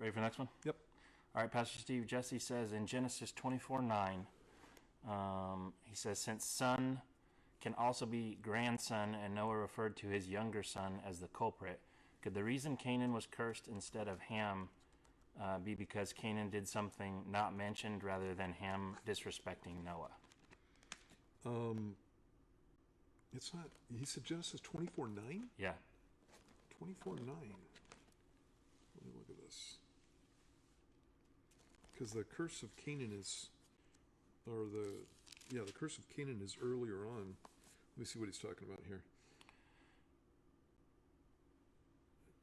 Ready for the next one? Yep. All right, Pastor Steve. Jesse says in Genesis 24:9, he says, since son can also be grandson, and Noah referred to his younger son as the culprit, could the reason Canaan was cursed instead of Ham be because Canaan did something not mentioned rather than Ham disrespecting Noah? It's not. He said Genesis 24:9. Yeah. 24:9. Let me look at this. Because the curse of Canaan is, the curse of Canaan is earlier on. Let me see what he's talking about here.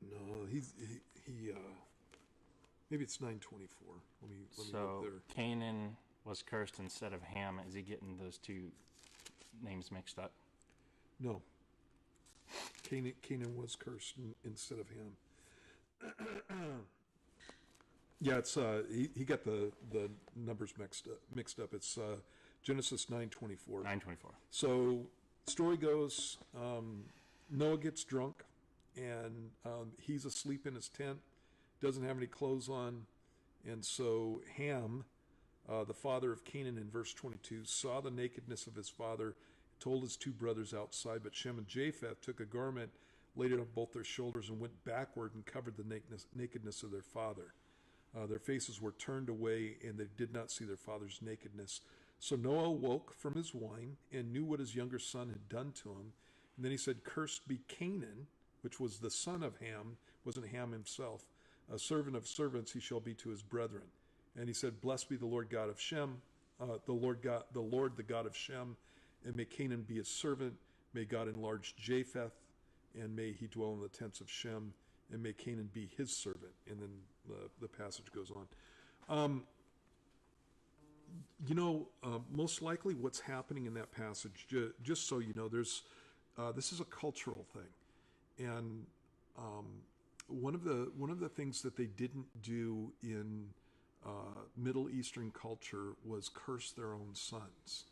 No, he maybe it's 9:24. Let me look there. Canaan was cursed instead of Ham. Is he getting those two names mixed up? No. Canaan was cursed instead of Ham. Yeah, it's he got the numbers mixed up. It's Genesis 9:24. 9:24. So story goes, Noah gets drunk, and he's asleep in his tent, doesn't have any clothes on, and so Ham, the father of Canaan in verse 22, saw the nakedness of his father, told his two brothers outside, but Shem and Japheth took a garment, laid it on both their shoulders, and went backward and covered the nakedness of their father. Their faces were turned away, and they did not see their father's nakedness. So Noah woke from his wine and knew what his younger son had done to him. And then he said, cursed be Canaan, which was the son of Ham, wasn't Ham himself. A servant of servants he shall be to his brethren. And he said, blessed be the Lord God of Shem, the Lord the God of Shem, and may Canaan be his servant. May God enlarge Japheth, and may he dwell in the tents of Shem, and may Canaan be his servant. And then the passage goes on. Most likely what's happening in that passage, just so you know, this is a cultural thing. And one of the things that they didn't do in Middle Eastern culture was curse their own sons.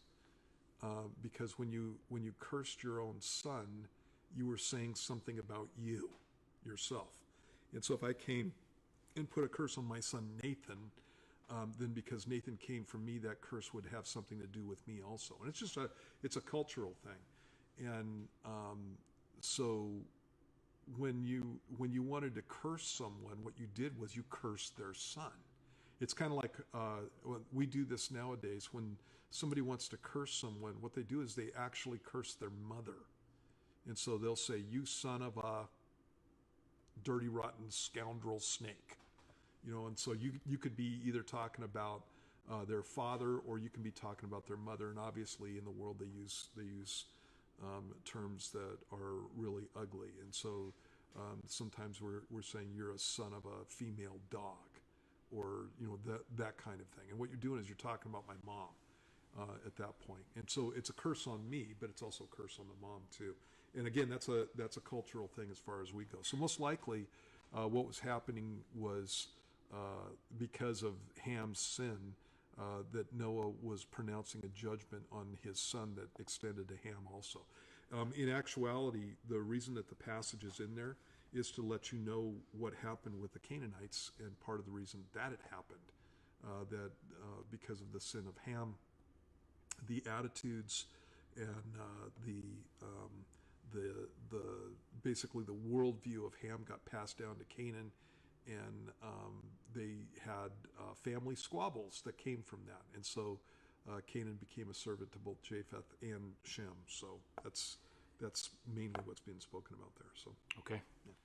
Because when you cursed your own son, you were saying something about you, yourself. And so if I came and put a curse on my son Nathan, then because Nathan came from me, that curse would have something to do with me also. And it's a cultural thing. And so when you wanted to curse someone, what you did was you cursed their son. It's kind of like we do this nowadays. When somebody wants to curse someone, what they do is they actually curse their mother. And so they'll say, you son of a dirty, rotten scoundrel snake. And so you could be either talking about their father, or you can be talking about their mother. And obviously in the world they use terms that are really ugly. And so sometimes we're saying you're a son of a female dog, or that kind of thing. And what you're doing is you're talking about my mom at that point. And so it's a curse on me, but it's also a curse on the mom too. And again, that's a cultural thing as far as we go. So most likely what was happening was because of Ham's sin, that Noah was pronouncing a judgment on his son that extended to Ham also. In actuality, the reason that the passage is in there is to let you know what happened with the Canaanites, and part of the reason that it happened, that because of the sin of Ham, the attitudes and the basically the worldview of Ham got passed down to Canaan, and they had family squabbles that came from that, and so Canaan became a servant to both Japheth and Shem. So that's mainly what's being spoken about there. So okay. Yeah.